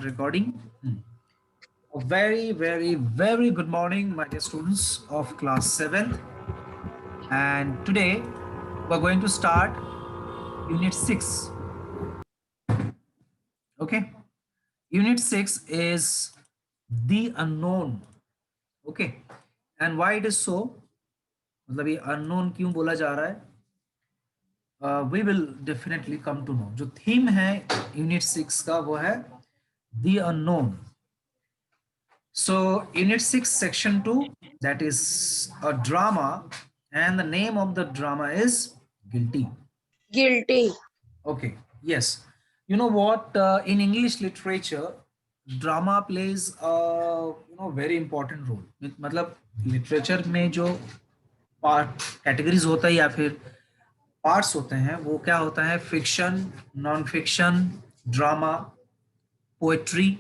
Recording. A very, very, very good morning, my dear students of class 7th. And today we're going to start Unit 6. Okay. Unit 6 is the unknown. Okay. And why it is so? मतलब ये unknown क्यों बोला जा रहा है? We will definitely come to know. जो theme है Unit 6 का वो है the unknown. So Unit 6 Section 2, that is a drama, and the name of the drama is Guilty. Guilty. Okay, yes. You know what, in English literature, drama plays a very important role. मतलब literature में जो part categories होता है या फिर parts होते हैं वो क्या होता है? Fiction, non-fiction, drama, poetry,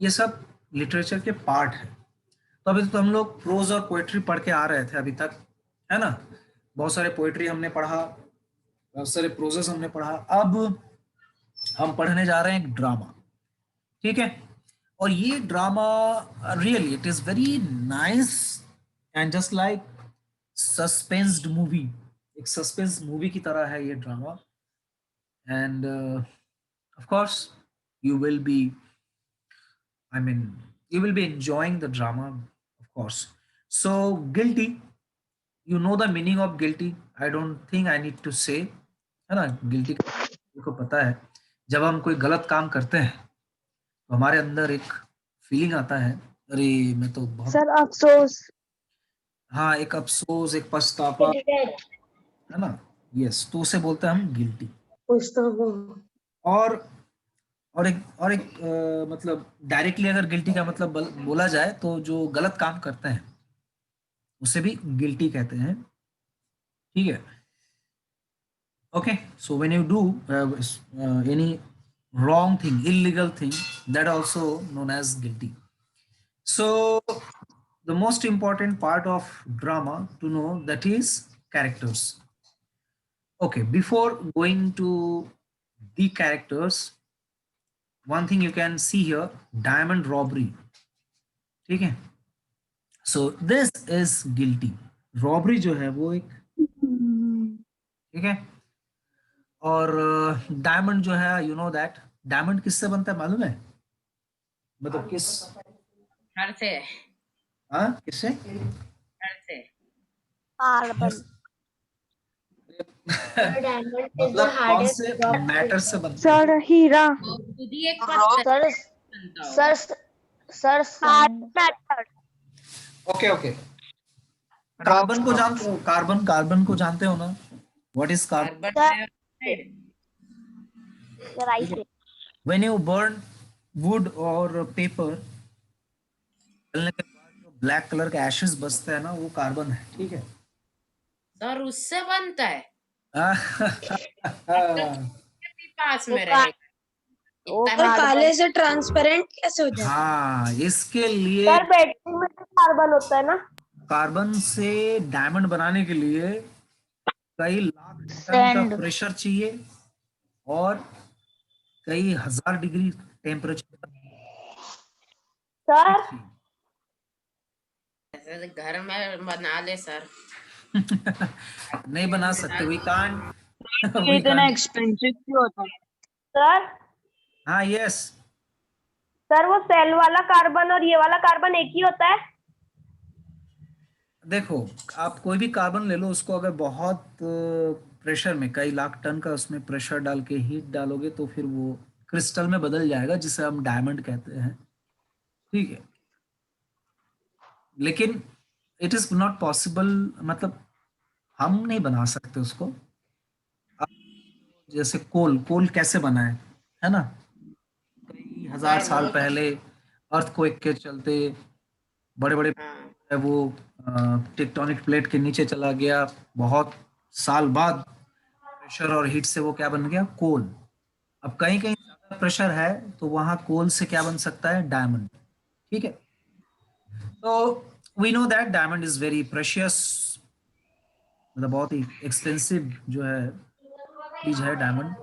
ये सब लिटरेचर के पार्ट है। तो अभी तो हम लोग प्रोज और पोएट्री पढ़ के आ रहे थे अभी तक, है ना? बहुत सारे पोएट्री हमने पढ़ा, बहुत सारे प्रोजेस हमने पढ़ा। अब हम पढ़ने जा रहे हैं एक ड्रामा, ठीक है? और ये drama really it is very nice and just like suspensed movie, एक सस्पेंस मूवी की तरह है ये drama. And of course you will be you will be enjoying the drama, of course. So, guilty, you know the meaning of guilty. I don't think I need to say, है ना? Guilty को पता है, जब हम कोई गलत काम करते हैं तो हमारे अंदर एक फीलिंग आता है, अरे मैं तो बहुत, सर अफसोस। हाँ, एक अफसोस, एक पछतावा, है ना? यस, तो उसे बोलते हैं हम गिल्टी। और एक मतलब डायरेक्टली अगर गिल्टी का मतलब बोला जाए तो जो गलत काम करते हैं उसे भी गिल्टी कहते हैं, ठीक है? Okay, so when you do any wrong thing, illegal thing, that also known as guilty. So the most important part of drama to know, that is characters. Okay, before going to the characters, one thing you can see here, diamond robbery, ठीक है? So this is guilty. Robbery जो है वो एक, ठीक है? और diamond जो है, यू नो दैट डायमंड किससे बनता है मालूम है? मतलब किस, घर से। हाँ, किससे? घर से। कार्बन। मतलब कौन से मैटर से बनता है? सर हीरा। वो खुद ही एक पत्थर बनता होगा। सर ओके ओके, कार्बन को जानते हो? कार्बन को जानते हो ना? What is carbon? Carbon dioxide. When you burn would और पेपर, जलने के बाद जो ब्लैक कलर का एशेस बचता है ना, वो कार्बन है, ठीक है? सर उससे बनता है। हाँ, पास में रहेगा। तो काले से ट्रांसपेरेंट कैसे हो जाए? हाँ, इसके लिए सर बैटरी में तो कार्बन होता है ना? कार्बन से डायमंड बनाने के लिए कई लाख टन का प्रेशर चाहिए और कई हजार डिग्री टेम्परेचर। सर ऐसे घर में बना ले सर। नहीं बना सकते, वी कांट। इतना एक्सपेंसिव क्यों होता है? सर हाँ, यस। सर वो सेल वाला कार्बन और ये वाला कार्बन एक ही होता है? देखो, आप कोई भी कार्बन ले लो, उसको अगर बहुत प्रेशर में, कई लाख टन का उसमें प्रेशर डाल के हीट डालोगे तो फिर वो क्रिस्टल में बदल जाएगा, जिसे हम डायमंड कहते हैं, ठीक है? लेकिन इट इज नॉट पॉसिबल, मतलब हम नहीं बना सकते उसको। अब जैसे कोल कैसे बना है ना? कई हजार साल पहले अर्थक्वेक के चलते बड़े बड़े वो टेक्टोनिक प्लेट के नीचे चला गया, बहुत साल बाद प्रेशर और हीट से वो क्या बन गया? कोल। अब कहीं कहीं ज्यादा प्रेशर है तो वहां कोल से क्या बन सकता है? डायमंड, ठीक है? तो we know that diamond is very precious, मतलब बहुत ही एक्सपेंसिव जो है चीज है डायमंड।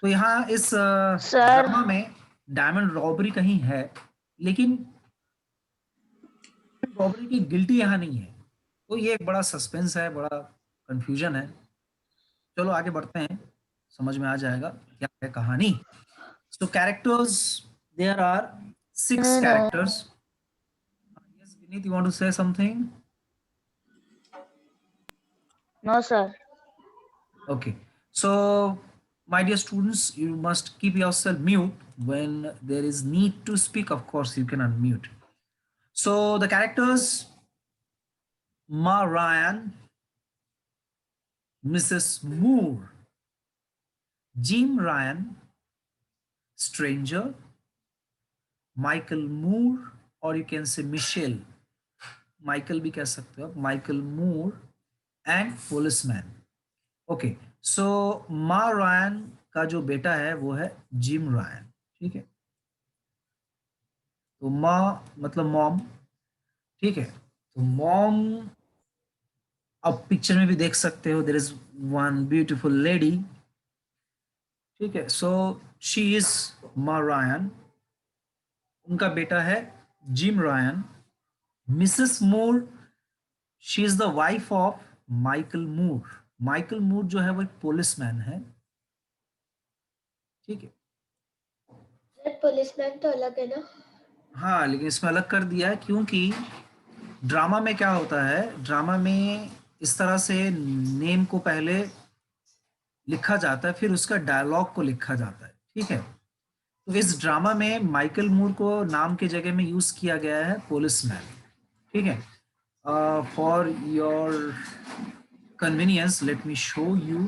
तो यहाँ इस ड्रामा में डायमंड रॉबरी कहीं है, लेकिन रॉबरी की गिल्टी यहाँ नहीं है। तो ये एक बड़ा सस्पेंस है, बड़ा कंफ्यूजन है। चलो आगे बढ़ते हैं, समझ में आ जाएगा क्या है कहानी। So characters, there are 6 No. Characters. Yes Vineet, you want to say something? No, sir. Okay. So, my dear students, you must keep yourself mute when there is need to speak. Of course, you can unmute. So, the characters: Ma Ryan, Mrs. Moore, Jim Ryan, Stranger, Michael Moore, or you can say Michelle. Michael भी कह सकते हो, Michael Moore, and Policeman. Okay, so Ma Ryan का जो बेटा है वो है जिम रायन। ठीक है, तो माँ मतलब मॉम। ठीक है, तो मॉम अब पिक्चर में भी देख सकते हो, there is one beautiful lady. ठीक है, so she is Ma Ryan, उनका बेटा है Jim Ryan. Mrs Moore, she is the wife of Michael Moore. Michael Moore जो है वो एक पुलिसमैन है। ठीक है, सर पुलिसमैन तो अलग है ना? हाँ लेकिन इसमें अलग कर दिया है क्योंकि ड्रामा में क्या होता है, ड्रामा में इस तरह से नेम को पहले लिखा जाता है, फिर उसका डायलॉग को लिखा जाता है। ठीक है, तो इस ड्रामा में माइकल मूर को नाम के जगह में यूज किया गया है पुलिसमैन। ठीक है, for your convenience let me show you.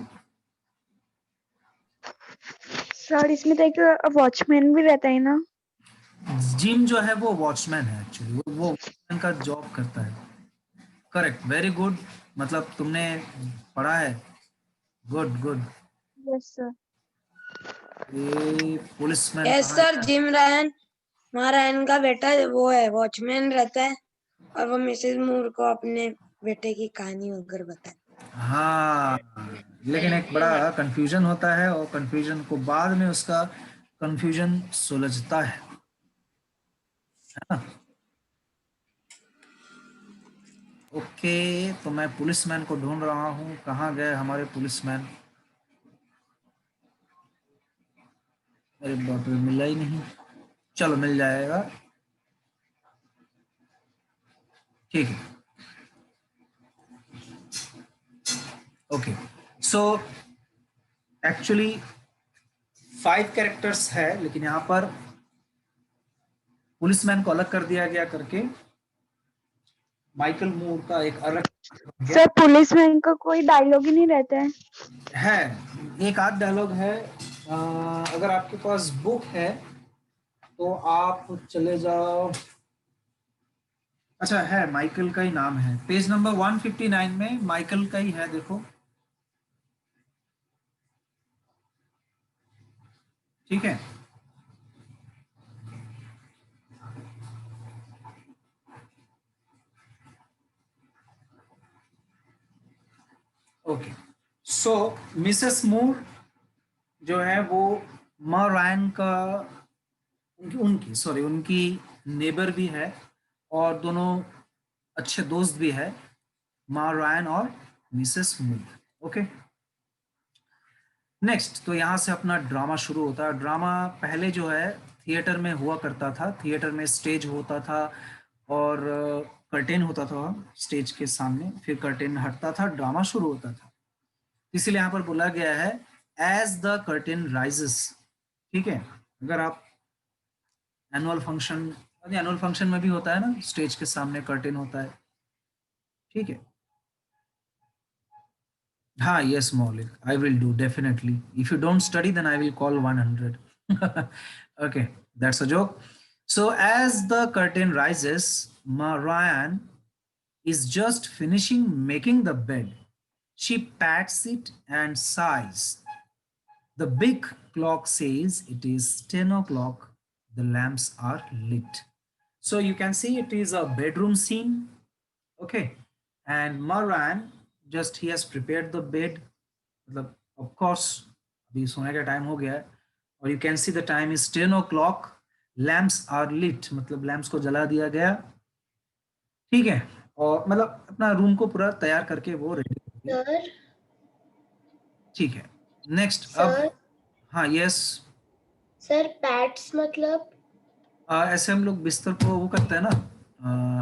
Sir इसमें तो एक वॉचमैन भी रहता है ना? जिम जो है वो वॉचमैन है एक्चुअली, वो वॉचमैन का जॉब करता है। करेक्ट, वेरी गुड, मतलब तुमने पढ़ा है। Good good. Yes sir. ये पुलिसमैन यस कहाँ सर, है? जिम रायन महारायन का बेटा वो है, वॉचमैन रहता है और वो मिसेस मूर को अपने बेटे की कहानी वगैरह बताता हाँ, लेकिन एक बड़ा कंफ्यूजन होता है और कंफ्यूजन को बाद में उसका कंफ्यूजन सुलझता है ना? ओके, तो मैं पुलिसमैन को ढूंढ रहा हूँ, कहाँ गए हमारे पुलिसमैन? अरे बाप रे, मिला ही नहीं। चलो मिल जाएगा। ठीक है, ओके। सो एक्चुअली 5 कैरेक्टर्स है, लेकिन यहाँ पर पुलिसमैन को अलग कर दिया गया करके माइकल मूर का एक अलग सर पुलिसमैन का कोई डायलॉग ही नहीं रहता है। एक आध डायलॉग है। अगर आपके पास बुक है तो आप चले जाओ। अच्छा है, माइकल का ही नाम है, पेज नंबर 159 में माइकल का ही है, देखो। ठीक है, ओके। सो मिसेस मूर जो है वो मा रायन का उनकी उनकी सॉरी उनकी नेबर भी है और दोनों अच्छे दोस्त भी है, मा रायन और मिसेस मूर। ओके, नेक्स्ट, तो यहाँ से अपना ड्रामा शुरू होता है। ड्रामा पहले जो है थिएटर में हुआ करता था, थिएटर में स्टेज होता था और कर्टेन होता था स्टेज के सामने, फिर कर्टेन हटता था, ड्रामा शुरू होता था। इसीलिए यहाँ पर बोला गया है एज द कर्टेन राइजेस। ठीक है, अगर आप एनुअल फंक्शन में भी होता है ना, स्टेज के सामने कर्टेन होता है। ठीक है, हाँ yes Maulik, I will do definitely, if you don't study then I will call 100। okay, that's a joke. So as the curtain rises, Marianne is just finishing making the bed. She pats it and sighs. The big clock says it is 10 o'clock. The lamps are lit. So you can see it is a bedroom scene. Okay, and Marianne just he has prepared the bed, मतलब of course अभी सोने का time हो गया है और you can see the time is 10 o'clock. Lamps are lit, मतलब lamps को जला दिया गया, ठीक है, और मतलब अपना रूम को पूरा तैयार करके वो रेडी, सर ठीक है. नेक्स्ट अब, सर हाँ यस, सर पैट्स मतलब ऐसे हम लोग बिस्तर को वो करते हैं ना,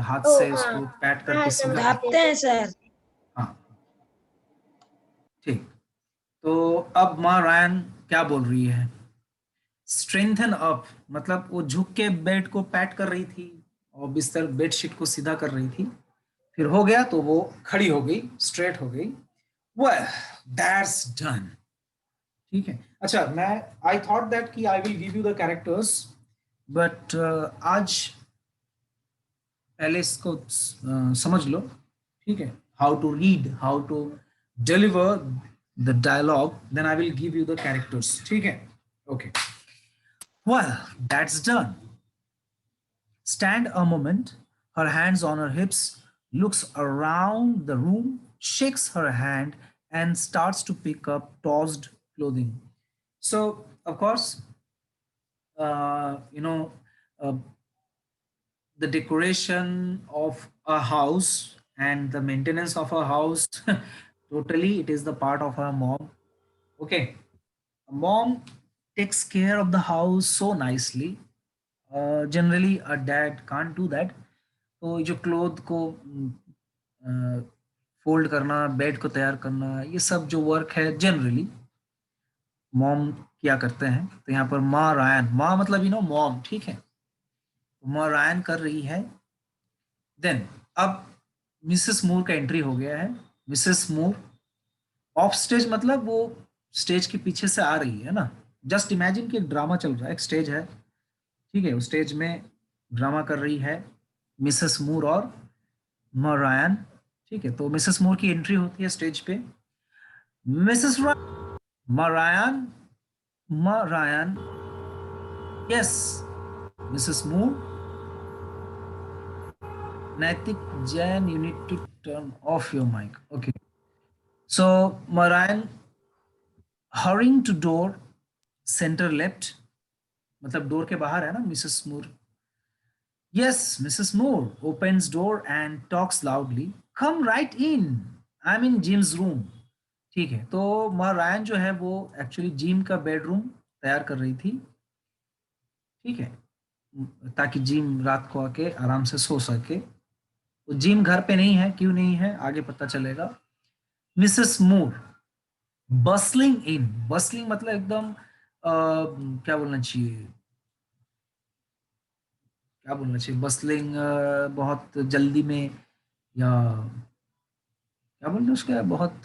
हाथ ओ, से हाँ, उसको पैट हाँ, करके समझ सीधा, दाबते हैं सर। हाँ ठीक. तो अब माँ रायन क्या बोल रही है? स्ट्रेंथन अप, मतलब वो झुक के बेड को पैट कर रही थी और बिस्तर बेडशीट को सीधा कर रही थी. फिर हो गया तो वो खड़ी हो गई, स्ट्रेट हो गई. Well that's done. ठीक है. अच्छा, मैं आई थॉट दैट कि I will give you the characters, but आज पहले इसको समझ लो, ठीक है, how to read, how to deliver the dialogue, then I will give you the characters, ठीक है. Okay. Well that's done. Stand a moment, her hands on her hips, looks around the room, shakes her hand, and starts to pick up tossed clothing. So, of course, you know, uh, the decoration of a house and the maintenance of a house, totally, it is the part of her mom. Okay. A mom takes care of the house so nicely. Generally, a dad can't do that. तो ये जो cloth को fold करना, bed को तैयार करना, ये सब जो वर्क है जनरली मॉम किया करते हैं. तो यहाँ पर माँ रायन, माँ मतलब मॉम, ठीक है, तो माँ रायन कर रही है. देन अब मिसेस मूर का एंट्री हो गया है. मिसेस मूर ऑफ स्टेज, मतलब वो स्टेज के पीछे से आ रही है ना. जस्ट इमेजिन कि एक ड्रामा चल रहा है, एक स्टेज है, ठीक है, उस स्टेज में ड्रामा कर रही है मिसेस मूर और मरायन, ठीक है. तो मिसेस मूर की एंट्री होती है स्टेज पे. Mrs Marion, Marion, yes, Mrs Moore. Naitik Jain, you need to turn off your mic. Okay. So Marion hurrying to door, centre left, मतलब डोर के बाहर है ना Mrs Moore. Yes, Mrs. Moore opens door and talks loudly. Come right in. I'm in Jim's room. ठीक है. तो माँ Ryan जो है वो एक्चुअली जिम का बेडरूम तैयार कर रही थी, ठीक है, ताकि जिम रात को आके आराम से सो सके. तो जिम घर पे नहीं है, क्यों नहीं है आगे पता चलेगा. मिसेस मूर बसलिंग इन, बसलिंग मतलब एकदम क्या बोलना चाहिए, क्या बोलना चाहिए, बसलिंग बहुत जल्दी में, या क्या बोलते हैं उसके, बहुत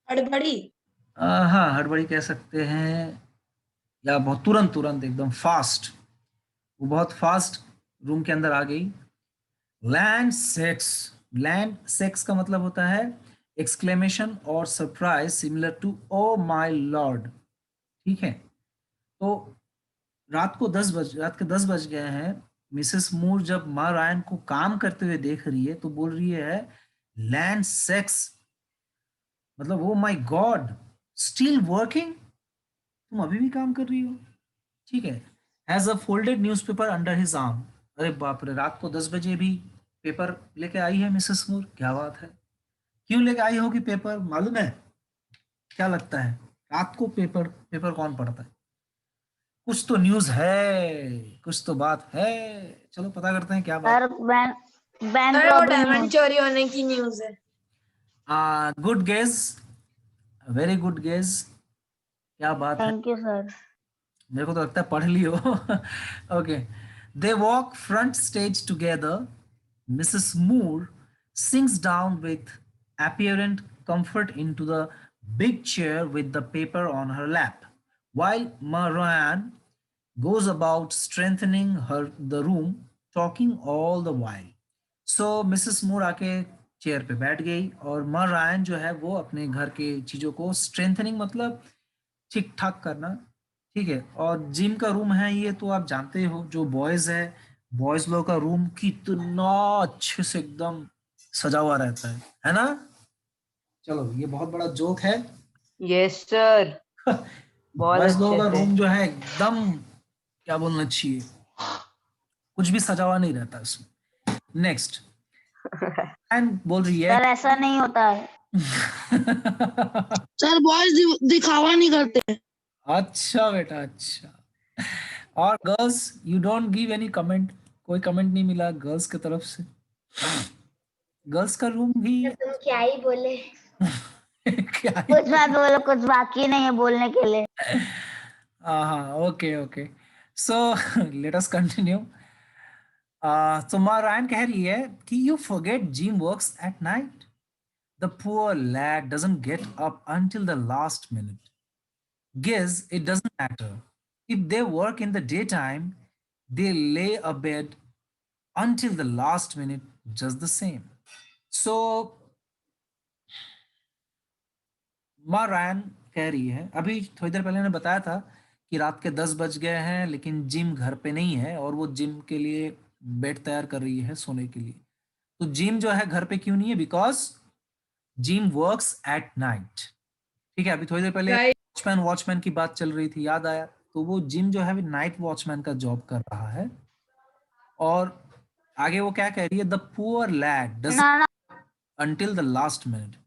हड़बड़ी। हाँ हड़बड़ी कह सकते हैं, या बहुत तुरंत तुरंत एकदम फास्ट. वो बहुत फास्ट रूम के अंदर आ गई. लैंड सेक्स, लैंड सेक्स का मतलब होता है एक्सक्लेमेशन और surprise similar two oh my Lord, ठीक है. तो रात के 10 बज गए हैं. मिसेस मूर जब माँ रायन को काम करते हुए देख रही है तो बोल रही है लैंड सेक्स, मतलब ओ माय गॉड, स्टिल वर्किंग, तुम अभी भी काम कर रही हो, ठीक है. Has a folded newspaper under his arm. अरे बाप रे, रात को 10 बजे भी पेपर लेके आई है मिसेस मूर, क्या बात है. क्यों लेके आई होगी पेपर, मालूम है? क्या लगता है रात को पेपर पेपर कौन पढ़ता है? कुछ तो न्यूज है, कुछ तो बात है. चलो पता करते हैं क्या बात. सर बैंक अरे वो रॉबरी डायमंड न्यूज़। चोरी होने की न्यूज है। Good guess, very good guess. क्या बात है, थैंक यू सर। मेरे को तो लगता है पढ़ लियो. Okay. They walk front stage together. Mrs Moore sinks down with apparent comfort into the big chair with the paper on her lap, while Marianne goes about strengthening her the room, talking all the while. So Mrs. Moore आके chair पे बैठ गई और Marianne जो है वो अपने घर के चीजों को strengthening मतलब ठीक ठाक करना, ठीक है. और जिम का रूम है ये तो आप जानते हो, जो बॉयज है, बॉयज लोग का रूम कितना अच्छे से एकदम सजा हुआ रहता है ना. चलो ये बहुत बड़ा जोक है. Yes sir. बॉयज लोगों का रूम जो है एकदम क्या बोलना चाहिए, कुछ भी सजा हुआ नहीं रहता इसमें। नेक्स्ट एंड बोल रही है सर ऐसा नहीं होता है। सर बॉयज दिखावा नहीं करते। अच्छा बेटा अच्छा। और girls you don't give any comment, कोई कमेंट नहीं मिला गर्ल्स की तरफ से। गर्ल्स का रूम भी तुम क्या ही बोले। क्या है? कुछ मत बोलो, कुछ बाकी नहीं है बोलने के लिए। हाँ okay okay, so let us continue. तो मारायन कह रही है कि you forget Jim works at night, the poor lad doesn't get up until the last minute. Guess it doesn't matter if they work in the daytime, they lay abed until the last minute just the same. So माँ रैन कह रही है, अभी थोड़ी देर पहले ने बताया था कि रात के 10 बज गए हैं लेकिन जिम घर पे नहीं है और वो जिम के लिए बेड तैयार कर रही है सोने के लिए। तो जिम जो है घर पे क्यों नहीं है? Because gym works at night. ठीक है, अभी थोड़ी देर पहले वॉचमैन की बात चल रही थी, याद आया? तो वो जिम जो है नाइट वॉचमैन का जॉब कर रहा है। और आगे वो क्या कह रही है? द पुअर लैड डज ना ना until the last minute.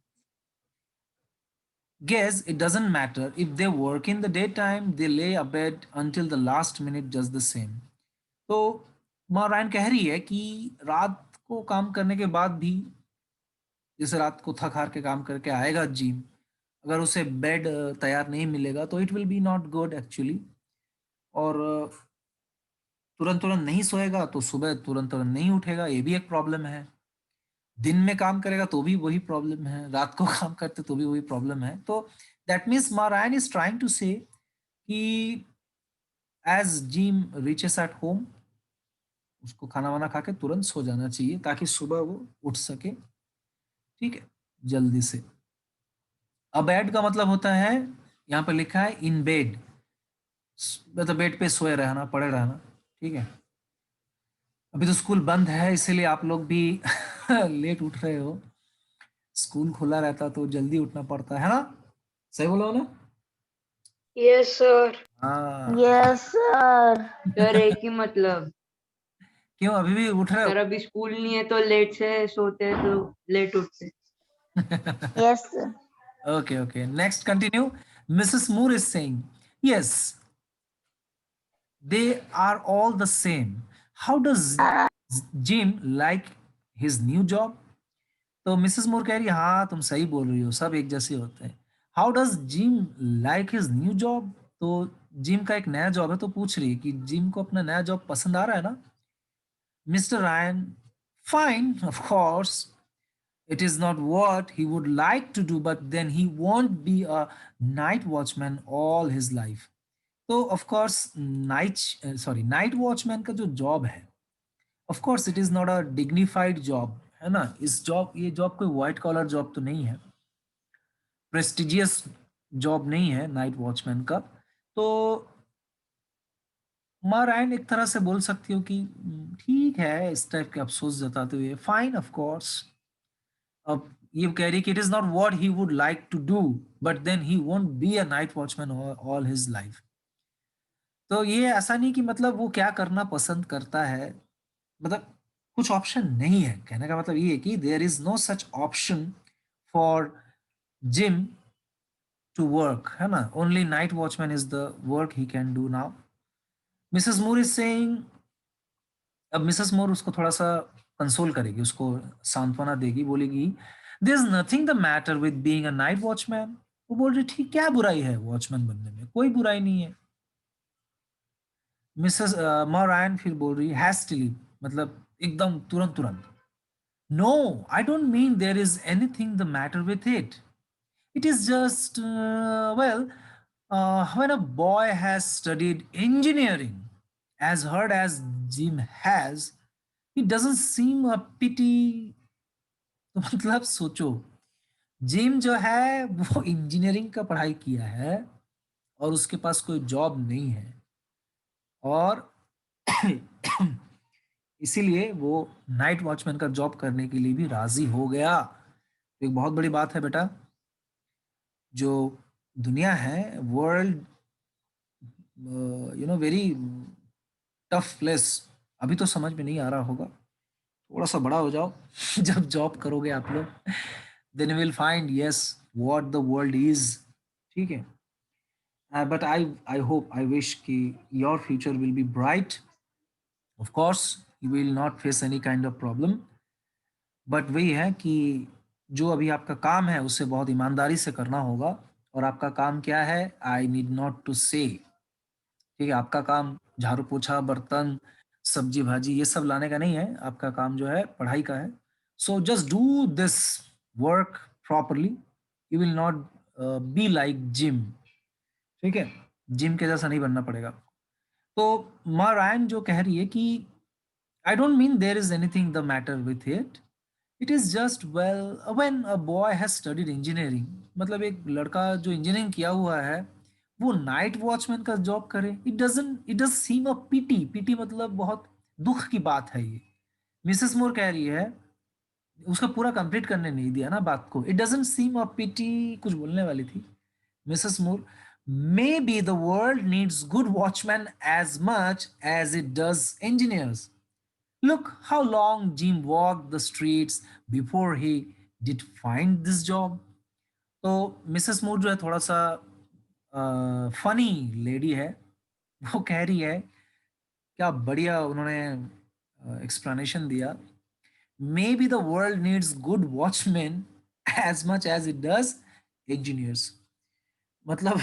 Guess it doesn't matter if they work in the daytime, they lay abed until the last minute just the same. तो माँ रायन कह रही है कि रात को काम करने के बाद भी, जैसे रात को थक हार के काम करके आएगा जिम, अगर उसे बेड तैयार नहीं मिलेगा तो it will be not good actually. और तुरंत तुरंत नहीं सोएगा तो सुबह तुरंत तुरंत नहीं उठेगा, ये भी एक प्रॉब्लम है। दिन में काम करेगा तो भी वही प्रॉब्लम है, रात को काम करते तो भी वही प्रॉब्लम है। तो that means Marion is trying to say कि as Jim reaches at home, उसको खाना वाना खा के तुरंत सो जाना चाहिए ताकि सुबह वो उठ सके। ठीक है, जल्दी से। अबेड का मतलब होता है, यहाँ पर लिखा है इन बेड, मतलब बेड पे सोए रहना, पड़े रहना। ठीक है, अभी तो स्कूल बंद है इसीलिए आप लोग भी लेट उठ रहे हो। स्कूल खुला रहता तो जल्दी उठना पड़ता है ना? सही बोला हो ना? Yes sir. हाँ। Yes sir. सर एक ही मतलब। क्यों अभी भी उठ रहे सर अभी स्कूल नहीं है तो लेट से सोते हैं तो लेट उठते। हो? Yes sir. Okay, okay. Next, continue. Mrs. Moore is saying, yes, they are all the same. How does Jim like his new job? तो मिसेस मूर कह रही है, हाँ तुम सही बोल रही हो, सब एक जैसे होते हैं। How does gym like his new job? तो जिम का एक नया जॉब है तो पूछ रही है कि जिम को अपना नया जॉब पसंद आ रहा है ना? Mister Ryan, fine of course, it is not what he would like to do, but then he won't be a night watchman all his life. तो of course नाइट वॉचमैन का जो जॉब है, of course it is not a dignified job, है ना? ये job कोई white collar job तो नहीं है, प्रेस्टिजियस जॉब नहीं है नाइट वॉचमैन का। तो माँ रायन एक तरह से बोल सकती हो कि ठीक है, इस टाइप के अफसोस जताते हुए, फाइन ऑफ कोर्स। अब ये कह रही कि it is not what he would like to do, but then he won't be a night watchman all his life. तो ये ऐसा नहीं कि मतलब वो क्या करना पसंद करता है, मतलब कुछ ऑप्शन नहीं है। कहने का मतलब ये है कि there is no such option for Jim to work, है ना? Only night watchman is the work he can do now. Mrs Moore is saying, अब मिसेस मूर उसको थोड़ा सा कंसोल करेगी, उसको सांत्वना देगी, बोलेगी there is nothing the matter with being a night watchman. वो बोल रही ठीक, क्या बुराई है वॉचमैन बनने में? कोई बुराई नहीं है। मिसेस मॉरायन फिर बोल रही हैस्टिली, मतलब एकदम तुरंत तुरंत, no I don't mean there is anything the matter with it, it is just well when a boy has studied engineering as hard as Jim has, it doesn't seem a pity। तो मतलब सोचो, gym जो है वो engineering का पढ़ाई किया है और उसके पास कोई जॉब नहीं है, और इसीलिए वो नाइट वॉचमैन का जॉब करने के लिए भी राजी हो गया। एक बहुत बड़ी बात है बेटा, जो दुनिया है, वर्ल्ड वेरी टफ प्लेस। अभी तो समझ में नहीं आ रहा होगा, थोड़ा सा बड़ा हो जाओ जब जॉब करोगे आप लोग, then will find yes what the world is. ठीक है, but I hope, I wish कि your future will be bright. Of course you will not face any kind of problem, but वही है कि जो अभी आपका काम है उसे बहुत ईमानदारी से करना होगा। और आपका काम क्या है, आई नीड नॉट टू से। ठीक है, आपका काम झाड़ू पोछा बर्तन सब्जी भाजी ये सब लाने का नहीं है, आपका काम जो है पढ़ाई का है। So just do this work properly, you will not be like gym. ठीक है, जिम के जैसा नहीं बनना पड़ेगा। तो माँ रायन जो कह रही है कि I don't mean there is anything the matter with it, it is just well when a boy has studied engineering, मतलब एक लड़का जो इंजीनियरिंग किया हुआ है वो नाइट वॉचमैन का जॉब करे, it does seem a pity. Pity मतलब बहुत दुख की बात है ये। मिसेस मोर कह रही है, उसका पूरा कंप्लीट करने नहीं दिया ना बात को, इट डजंट सीम अ पिटी, कुछ बोलने वाली थी Mrs Moore. Maybe the world needs good watchman as much as it does engineers. Look how long Jim walked the streets before he did find this job. तो मिसेस मूर जो है थोड़ा सा funny lady है, वो कह रही है, क्या बढ़िया उन्होंने एक्सप्लेनेशन दिया। Maybe the world needs good watchman as much as it does engineers. मतलब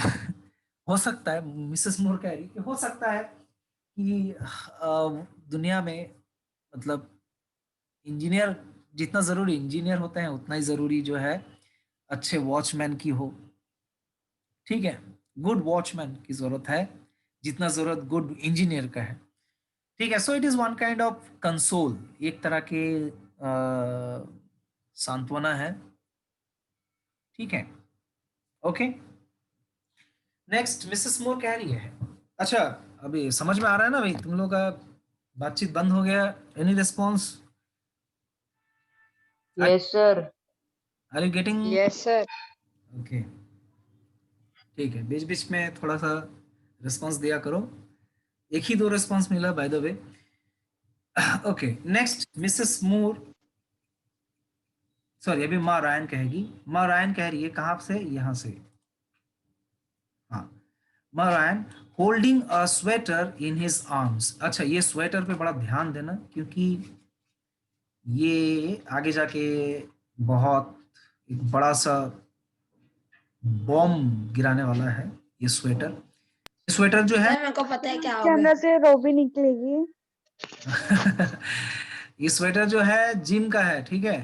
हो सकता है, मिसेस मोर कह रही कि हो सकता है कि दुनिया में मतलब इंजीनियर जितना ज़रूरी इंजीनियर होते हैं उतना ही ज़रूरी जो है अच्छे वॉचमैन की हो। ठीक है, गुड वॉचमैन की ज़रूरत है जितना ज़रूरत गुड इंजीनियर का है। ठीक है, so it is one kind of console, एक तरह के सांत्वना है। ठीक है, ओके। नेक्स्ट मिसेस मोर कह रही है, अच्छा अभी समझ में आ रहा है ना भाई, तुम लोग का बातचीत बंद हो गया, any response? Yes, sir. Are you getting? Yes sir. Okay, ठीक है, बीच बीच में थोड़ा सा रिस्पॉन्स दिया करो, एक ही दो रिस्पॉन्स मिला by the way. Okay, next Mrs Moore, sorry अभी माँ रायन कहेगी। माँ रायन कह रही है कहाँ से, यहाँ से, हाँ। माँ Ryan, holding a sweater in his arms. अच्छा, ये स्वेटर पे बड़ा ध्यान देना क्योंकि ये आगे जाके बहुत एक बड़ा सा बॉम्ब गिराने वाला है ये स्वेटर। स्वेटर जो है सर मेरे को पता है क्या इसके होगा। अंदर से रोबी निकलेगी। ये स्वेटर जो है जिम का है, ठीक है।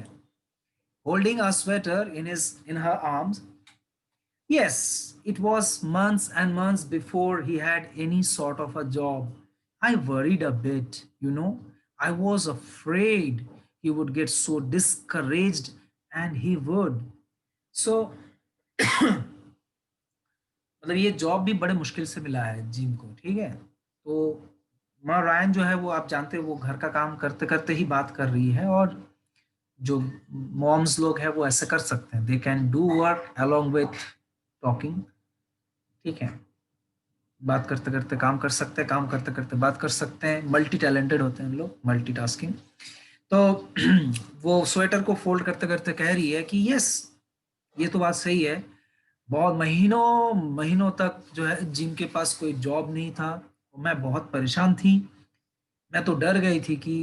Holding a sweater in her arms. Yes, it was months and months before he had any sort of a job. I worried a bit, you know. I was afraid he would get so discouraged, and he would. So, मतलब ये job भी बड़े मुश्किल से मिला है gym को, ठीक है। तो माँ रायन जो है वो आप जानते हो वो घर का काम करते करते ही बात कर रही है, और जो मॉम्स लोग हैं वो ऐसे कर सकते हैं, they can do work along with talking. ठीक है, बात करते करते काम कर सकते हैं, काम करते करते बात कर सकते हैं, मल्टी टैलेंटेड होते हैं लोग, मल्टीटास्किंग। तो वो स्वेटर को फोल्ड करते करते कह रही है कि यस, ये तो बात सही है, बहुत महीनों महीनों तक जो है जिम के पास कोई जॉब नहीं था, मैं बहुत परेशान थी, मैं तो डर गई थी कि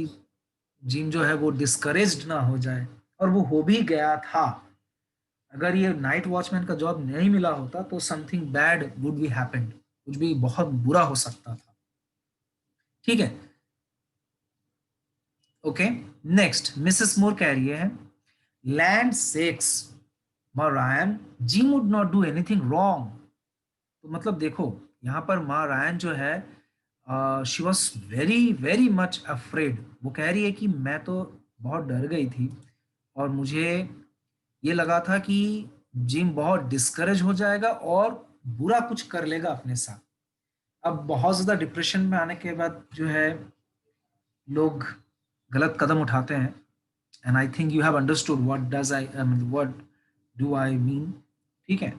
जिम जो है वो डिस्करेज्ड ना हो जाए, और वो हो भी गया था। अगर ये नाइट वॉचमैन का जॉब नहीं मिला होता तो something bad would be happened, कुछ भी बहुत बुरा हो सकता था। ठीक है, ओके। नेक्स्ट मिसेस मूर कह रही है, land sex Ryan, gym would not do anything wrong. तो मतलब देखो यहाँ पर माँ रायन जो है she was very very much afraid. वो कह रही है कि मैं तो बहुत डर गई थी और मुझे ये लगा था कि जिम बहुत डिस्करेज हो जाएगा और बुरा कुछ कर लेगा अपने साथ। अब बहुत ज्यादा डिप्रेशन में आने के बाद जो है लोग गलत कदम उठाते हैं, and I think you have understood what do I mean. ठीक है,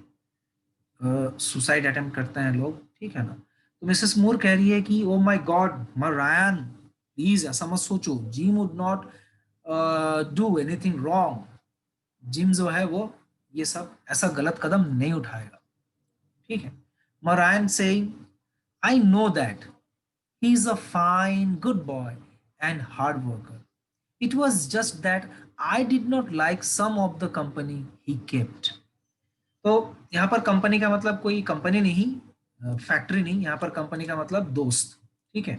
सुसाइड अटेम्प्ट करते हैं लोग, ठीक है ना। तो मिसेस मूर कह रही है कि ओ माय गॉड मरायन प्लीज ऐसा मत सोचो, gym would not do anything wrong. Gym जो है वो ये सब ऐसा गलत कदम नहीं उठाएगा, ठीक है। Marion saying I know that he is a fine good boy and hard worker, it was just that I did not like some of the company he kept. तो यहाँ पर कंपनी का मतलब कोई कंपनी नहीं, फैक्ट्री नहीं, यहाँ पर कंपनी का मतलब दोस्त, ठीक है।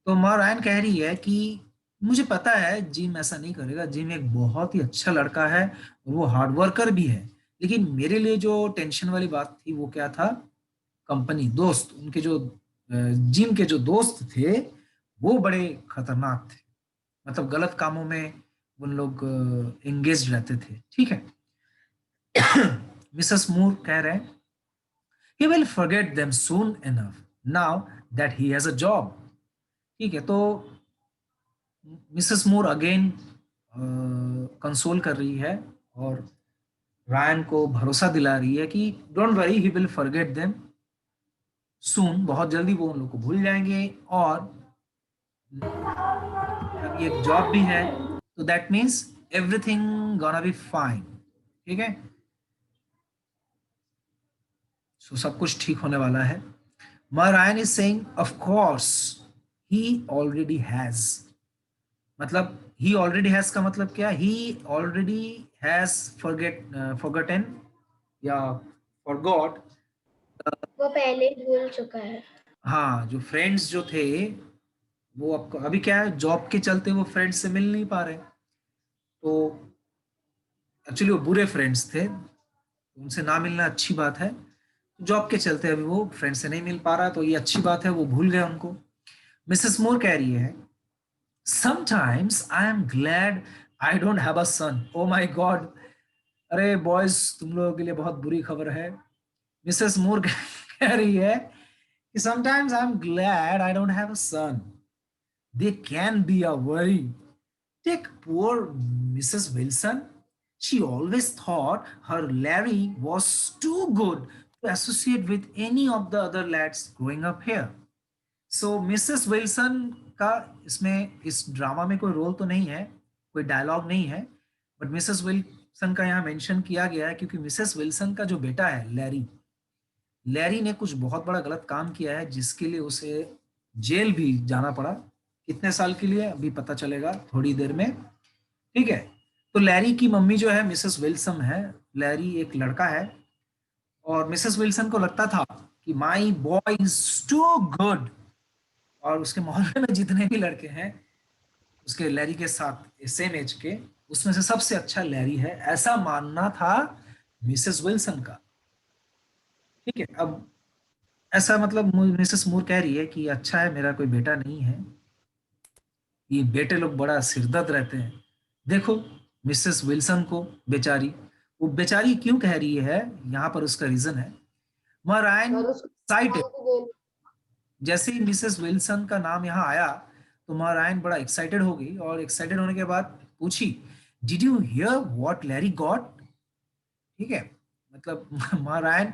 तो मरायन कह रही है कि मुझे पता है जिम ऐसा नहीं करेगा, जिम एक बहुत ही अच्छा लड़का है और वो हार्ड वर्कर भी है, लेकिन मेरे लिए जो टेंशन वाली बात थी वो क्या था, कंपनी दोस्त, उनके जो जिम के जो दोस्त थे वो बड़े खतरनाक थे, मतलब गलत कामों में उन लोग एंगेज रहते थे, ठीक है। मिसेस मूर कह रहे हैं he will forget them soon enough now that he has a job, ठीक है। तो मिसेस मूर अगेन कंसोल कर रही है और रायन को भरोसा दिला रही है कि don't worry he will forget them soon, बहुत जल्दी वो उन लोग को भूल जाएंगे, और अब ये जॉब भी है तो that means everything gonna be fine, ठीक है। सो सब कुछ ठीक होने वाला है। Marion is saying of course he already has, मतलब ही ऑलरेडी हैज का मतलब क्या, ही ऑलरेडी हैज फॉरगॉटन या फॉरगॉट, वो पहले ही भूल चुका है। हाँ, जो फ्रेंड्स जो थे वो अभी क्या है, जॉब के चलते वो फ्रेंड्स से मिल नहीं पा रहे, तो एक्चुअली वो बुरे फ्रेंड्स थे, उनसे ना मिलना अच्छी बात है, जॉब के चलते अभी वो फ्रेंड से नहीं मिल पा रहा, तो ये अच्छी बात है, वो भूल गए उनको। मिसेस मूर कह रही है sometimes I am glad I don't have a son. Oh my God, अरे बॉयज तुम लोगों के लिए बहुत बुरी खबर है। मिसेस मूर कह रही है कि sometimes I am glad I don't have a son, they can be a worry, take poor Mrs Wilson, she always thought her Larry was too good to associate with any of the other lads growing up here. So Mrs. Wilson का इसमें इस drama में कोई role तो नहीं है, कोई dialogue नहीं है, बट मिसेस विल्सन का यहाँ मेंशन किया गया है क्योंकि मिसेस विल्सन का जो बेटा है लैरी, लैरी ने कुछ बहुत बड़ा गलत काम किया है जिसके लिए उसे जेल भी जाना पड़ा। कितने साल के लिए अभी पता चलेगा थोड़ी देर में, ठीक है। तो लैरी की मम्मी जो है मिसेस विल्सन है, लैरी एक लड़का है और मिसेस विल्सन को लगता था कि my boy is too good, और उसके मोहल्ले में जितने भी लड़के हैं उसके लैरी के साथ सेम एज के, उसमें से सबसे अच्छा लैरी है, ऐसा मानना था मिसेस विल्सन का, ठीक है। अब ऐसा मतलब मिसेस मूर कह रही है कि अच्छा है मेरा कोई बेटा नहीं है, ये बेटे लोग बड़ा सिरदर्द रहते हैं। देखो मिसेस विल्सन को बेचारी, वो बेचारी क्यों कह रही है यहाँ पर उसका रीजन है, मरायन एक्साइटेड, जैसे ही मिसेस विल्सन का नाम यहाँ आया तो मरायन बड़ा एक्साइटेड हो गई, और एक्साइटेड होने के बाद पूछी did you here what Larry got, ठीक है। मतलब मरायन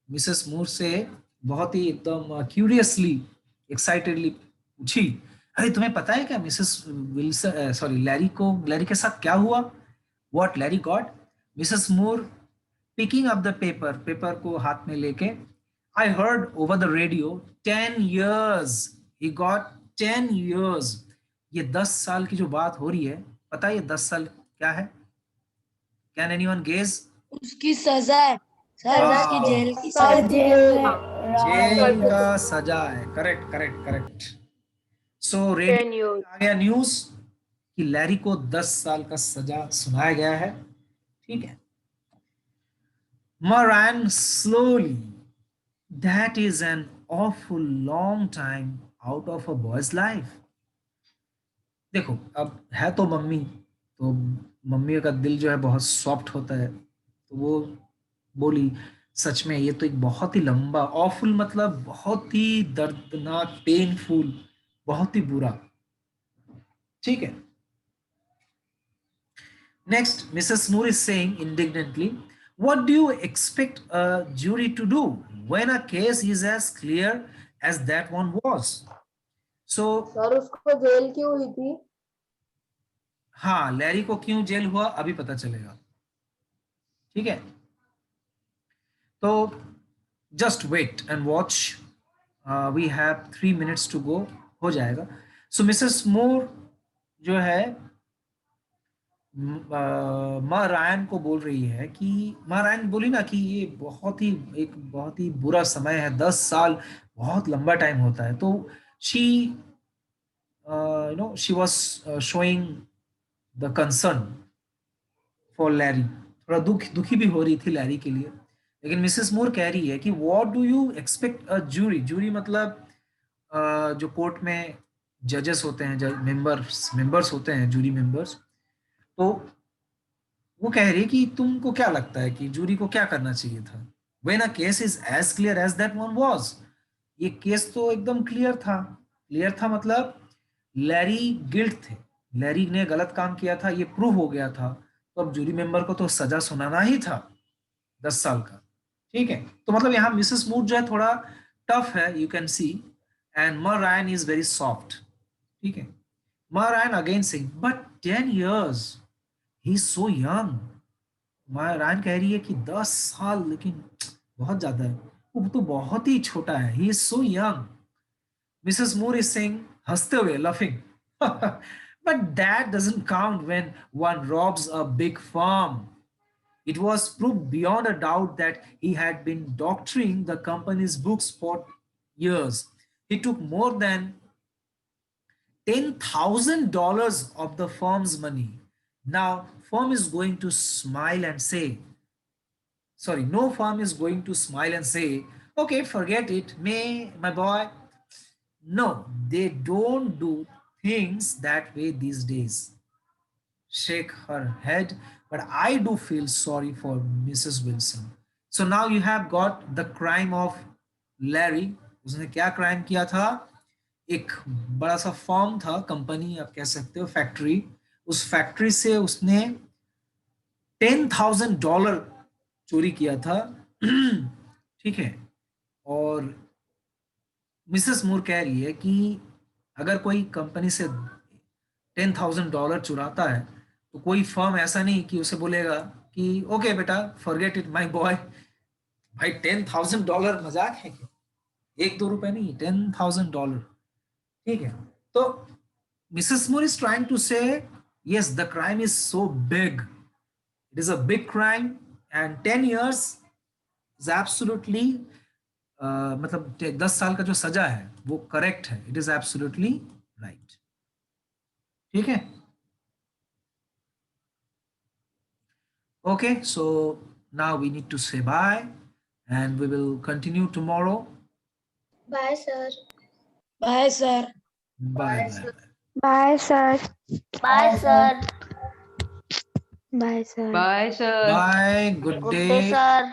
मिसेस मूर से बहुत ही एकदम क्यूरियसली एक्साइटेडली पूछी, अरे तुम्हें पता है क्या मिसेस विल्सन सॉरी लैरी के साथ क्या हुआ, what Larry got. Mrs Moore picking up the paper को हाथ में लेके, I heard over the radio 10 years he got 10 years, ये 10 साल की जो बात हो रही है, पता है ये 10 साल क्या है, कैन एनीवन गेस। उसकी सजा है सर, हाँ। उसकी जेल की सर सजा। जेल का सजा है, करेक्ट करेक्ट करेक्ट। सो रेडियो आ गया न्यूज कि लैरी को 10 साल का सजा सुनाया गया है, ठीक है। Marion slowly, that is an awful long time out of a boy's life. देखो अब है तो मम्मी, तो मम्मी का दिल जो है बहुत सॉफ्ट होता है, तो वो बोली सच में ये तो एक बहुत ही लंबा, ऑफुल मतलब बहुत ही दर्दनाक, पेनफुल, बहुत ही बुरा, ठीक है। Next Mrs Moore is saying indignantly, what do you expect a jury to do when a case is as clear as that one was. So sir उसको जेल क्यों हुई थी? हाँ, लैरी को क्यों जेल हुआ अभी पता चलेगा, ठीक है? तो just wait and watch, we have 3 minutes to go, हो जाएगा. सो मिसेस मूर जो है माँ रायन को बोल रही है कि माँ रायन बोली ना कि ये एक बहुत ही बुरा समय है, 10 साल बहुत लंबा टाइम होता है. तो she she was showing the concern for Larry, थोड़ा दुखी भी हो रही थी लैरी के लिए. लेकिन मिसेस मूर कह रही है कि what do you expect a jury मतलब जो कोर्ट में जजेस होते हैं, मेंबर्स होते हैं, जूरी मेंबर्स. तो वो कह रही है कि तुमको क्या लगता है कि जूरी को क्या करना चाहिए था? When a case is as clear as that one was, ये केस तो एकदम क्लियर था मतलब लैरी गिल्ट थे, लैरी ने गलत काम किया था, ये प्रूव हो गया था. तो अब जूरी मेंबर को तो सजा सुनाना ही था 10 साल का, ठीक है? तो मतलब यहाँ मिसेस मूड जो है थोड़ा टफ है, यू कैन सी, एंड मर रायन इज वेरी सॉफ्ट, ठीक है? मर Ryan again Singh but 10 years he is so young. मर रायन कह रही है कि 10 साल लेकिन बहुत ज्यादा है, वो तो बहुत ही छोटा है, he is so young. Mrs Moore is saying, हंसते हुए, laughing. But that doesn't count when one robs a big firm. It was proved beyond a doubt that he had been doctoring the company's books for years. He took more than $10,000 of the firm's money. Now, firm is going to smile and say, sorry, no firm is going to smile and say, okay, forget it, my boy. No, they don't do things that way these days. Shake her head, but I do feel sorry for Mrs. Wilson. So now you have got the crime of Larry. उसने क्या crime किया था? एक बड़ा सा form था, company आप कह सकते हो, फैक्ट्री. उस फैक्ट्री से उसने $10,000 चोरी किया था, ठीक है? और मिसेस मूर कह रही है कि अगर कोई कंपनी से $10,000 चुराता है तो कोई फर्म ऐसा नहीं कि उसे बोलेगा कि ओके बेटा फॉरगेट इट माय बॉय. भाई $10,000 मजाक है क्या? 1-2 रुपए नहीं, $10,000, ठीक है? तो Mrs Moore is trying to say yes the crime is so big, it is a big crime and 10 years is absolutely मतलब 10 साल का जो सजा है वो करेक्ट है, इट इज एब्सोल्युटली राइट, ठीक है? Okay, so now we need to say bye and we will continue tomorrow. Bye sir. Bye sir. Bye. Bye sir. Bye sir. Bye sir. Bye sir. Bye. Good good day day. Sir.